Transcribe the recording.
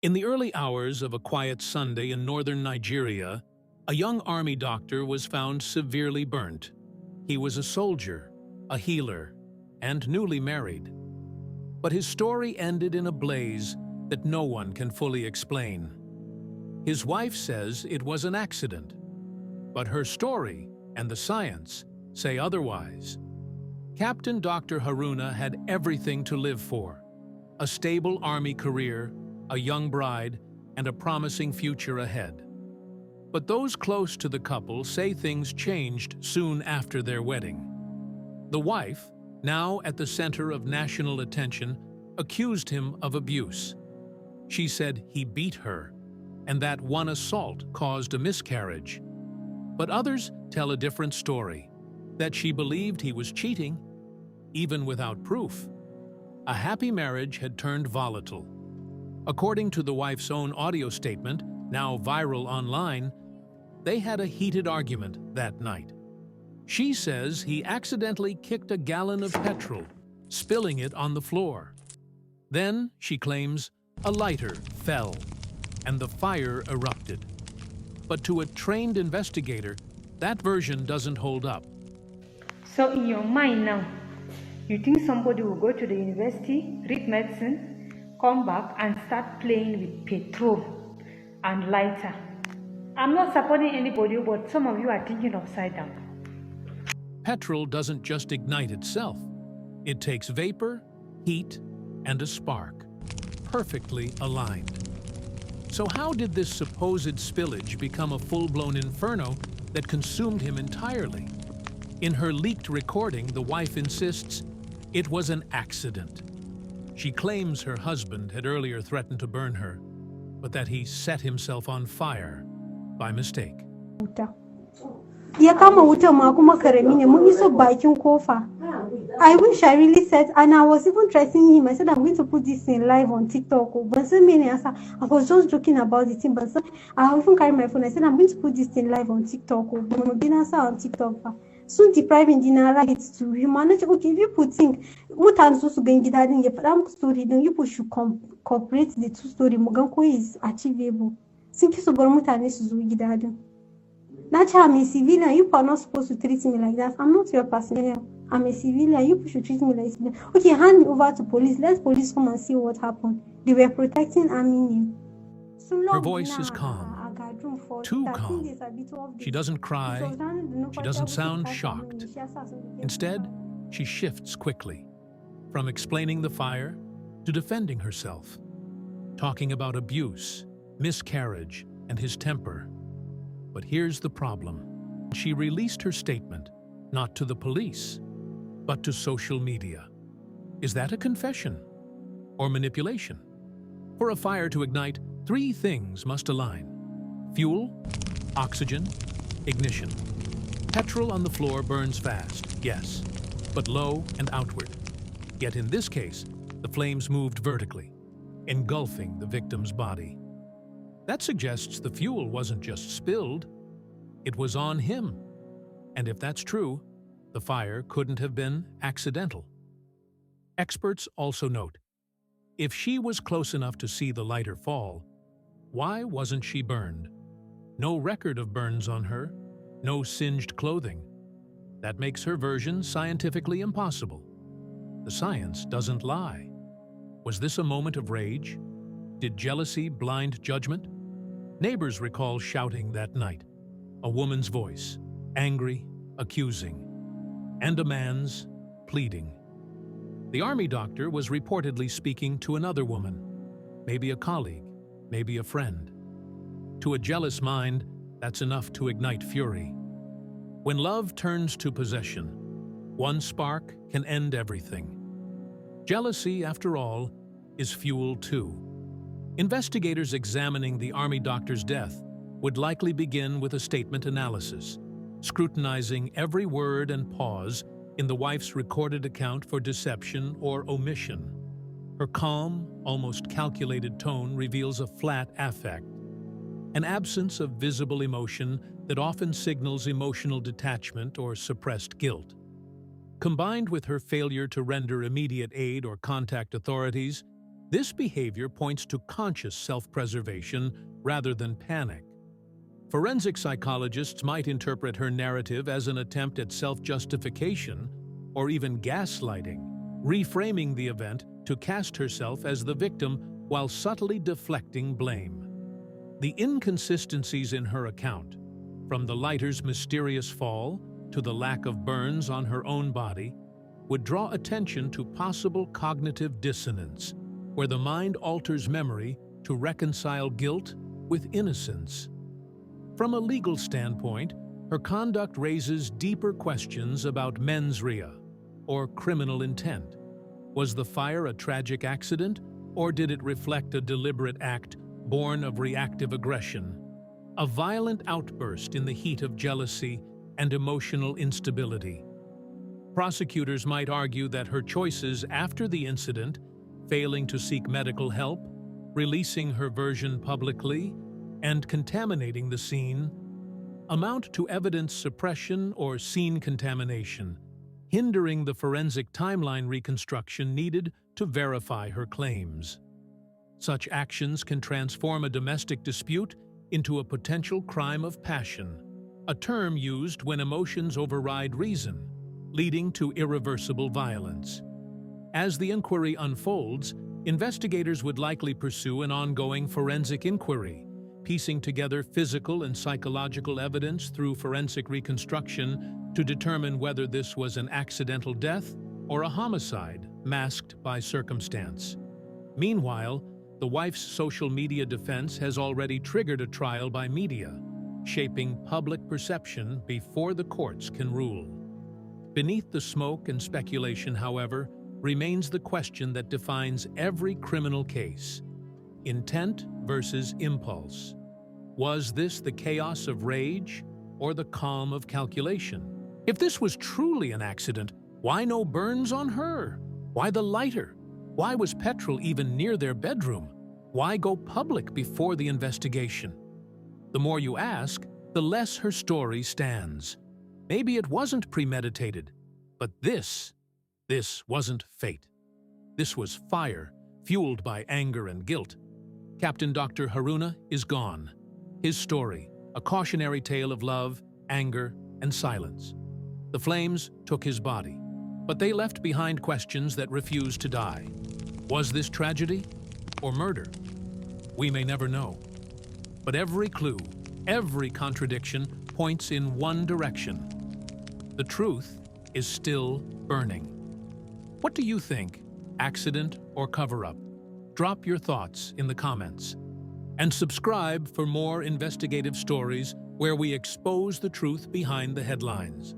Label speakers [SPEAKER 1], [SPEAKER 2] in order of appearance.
[SPEAKER 1] In the early hours of a quiet Sunday in northern Nigeria, a young army doctor was found severely burnt. He was a soldier, a healer, and newly married. But his story ended in a blaze that no one can fully explain. His wife says it was an accident, but her story and the science say otherwise. Captain Dr. Haruna had everything to live for: a stable army career, a young bride, and a promising future ahead. But those close to the couple say things changed soon after their wedding. The wife, now at the center of national attention, accused him of abuse. She said he beat her, and that one assault caused a miscarriage. But others tell a different story, that she believed he was cheating, even without proof. A happy marriage had turned volatile. According to the wife's own audio statement, now viral online, they had a heated argument that night. She says he accidentally kicked a gallon of petrol, spilling it on the floor. Then, she claims, a lighter fell, and the fire erupted. But to a trained investigator, that version doesn't hold up.
[SPEAKER 2] So in your mind now, you think somebody will go to the university, read medicine, come back and start playing with petrol and lighter? I'm not supporting anybody, but some of you are thinking upside down.
[SPEAKER 1] Petrol doesn't just ignite itself. It takes vapor, heat, and a spark, perfectly aligned. So how did this supposed spillage become a full-blown inferno that consumed him entirely? In her leaked recording, the wife insists it was an accident. She claims her husband had earlier threatened to burn her, but that he set himself on fire by mistake.
[SPEAKER 3] Ya kama wuta ma kuma karami ne mun iso bakin kofa. I wish I really said, and I was even threatening him. I said, I'm going to put this in live on TikTok. But I was just joking about the thing, but I even carried my phone. I said, I'm going to put this thing live on TikTok. On TikTok. So depriving the right to humanity. Okay, if you put think, what I'm supposed to be in the story, then you should cooperate the two story. Muganko is achievable. Simply so Bormutani Suzuki. That's how I'm a civilian. You are not supposed to treat me like that. I'm not your personnel. I'm a civilian. You should treat me like a civilian. Okay, hand me over to police. Let police come and see what happened. They were protecting Aminu.
[SPEAKER 1] Her voice is calm. Too calm. She doesn't cry. She doesn't sound shocked. Instead, she shifts quickly, from explaining the fire to defending herself, talking about abuse, miscarriage, and his temper. But here's the problem. She released her statement, not to the police, but to social media. Is that a confession or manipulation? For a fire to ignite, three things must align: fuel, oxygen, ignition. Petrol on the floor burns fast, yes, but low and outward. Yet in this case, the flames moved vertically, engulfing the victim's body. That suggests the fuel wasn't just spilled, it was on him. And if that's true, the fire couldn't have been accidental. Experts also note, if she was close enough to see the lighter fall, why wasn't she burned? No record of burns on her, no singed clothing. That makes her version scientifically impossible. The science doesn't lie. Was this a moment of rage? Did jealousy blind judgment? Neighbors recall shouting that night, a woman's voice, angry, accusing, and a man's, pleading. The army doctor was reportedly speaking to another woman, maybe a colleague, maybe a friend. To a jealous mind, that's enough to ignite fury. When love turns to possession, one spark can end everything. Jealousy, after all, is fuel too. Investigators examining the army doctor's death would likely begin with a statement analysis, scrutinizing every word and pause in the wife's recorded account for deception or omission. Her calm, almost calculated tone reveals a flat affect, an absence of visible emotion that often signals emotional detachment or suppressed guilt. Combined with her failure to render immediate aid or contact authorities, This behavior points to conscious self-preservation rather than panic. Forensic psychologists might interpret her narrative as an attempt at self-justification or even gaslighting, reframing the event to cast herself as the victim while subtly deflecting blame. The inconsistencies in her account, from the lighter's mysterious fall to the lack of burns on her own body, would draw attention to possible cognitive dissonance, where the mind alters memory to reconcile guilt with innocence. From a legal standpoint, her conduct raises deeper questions about mens rea, or criminal intent. Was the fire a tragic accident, or did it reflect a deliberate act born of reactive aggression, a violent outburst in the heat of jealousy and emotional instability? Prosecutors might argue that her choices after the incident, failing to seek medical help, releasing her version publicly, and contaminating the scene, amount to evidence suppression or scene contamination, hindering the forensic timeline reconstruction needed to verify her claims. Such actions can transform a domestic dispute into a potential crime of passion, a term used when emotions override reason, leading to irreversible violence. As the inquiry unfolds, investigators would likely pursue an ongoing forensic inquiry, piecing together physical and psychological evidence through forensic reconstruction to determine whether this was an accidental death or a homicide masked by circumstance. Meanwhile, the wife's social media defense has already triggered a trial by media, shaping public perception before the courts can rule. Beneath the smoke and speculation, however, remains the question that defines every criminal case: intent versus impulse. Was this the chaos of rage or the calm of calculation? If this was truly an accident, why no burns on her? Why the lighter? Why was petrol even near their bedroom? Why go public before the investigation? The more you ask, the less her story stands. Maybe it wasn't premeditated, but this wasn't fate. This was fire, fueled by anger and guilt. Captain Dr. Haruna is gone. His story, a cautionary tale of love, anger, and silence. The flames took his body, but they left behind questions that refused to die. Was this tragedy or murder? We may never know. But every clue, every contradiction points in one direction. The truth is still burning. What do you think? Accident or cover-up? Drop your thoughts in the comments. And subscribe for more investigative stories where we expose the truth behind the headlines.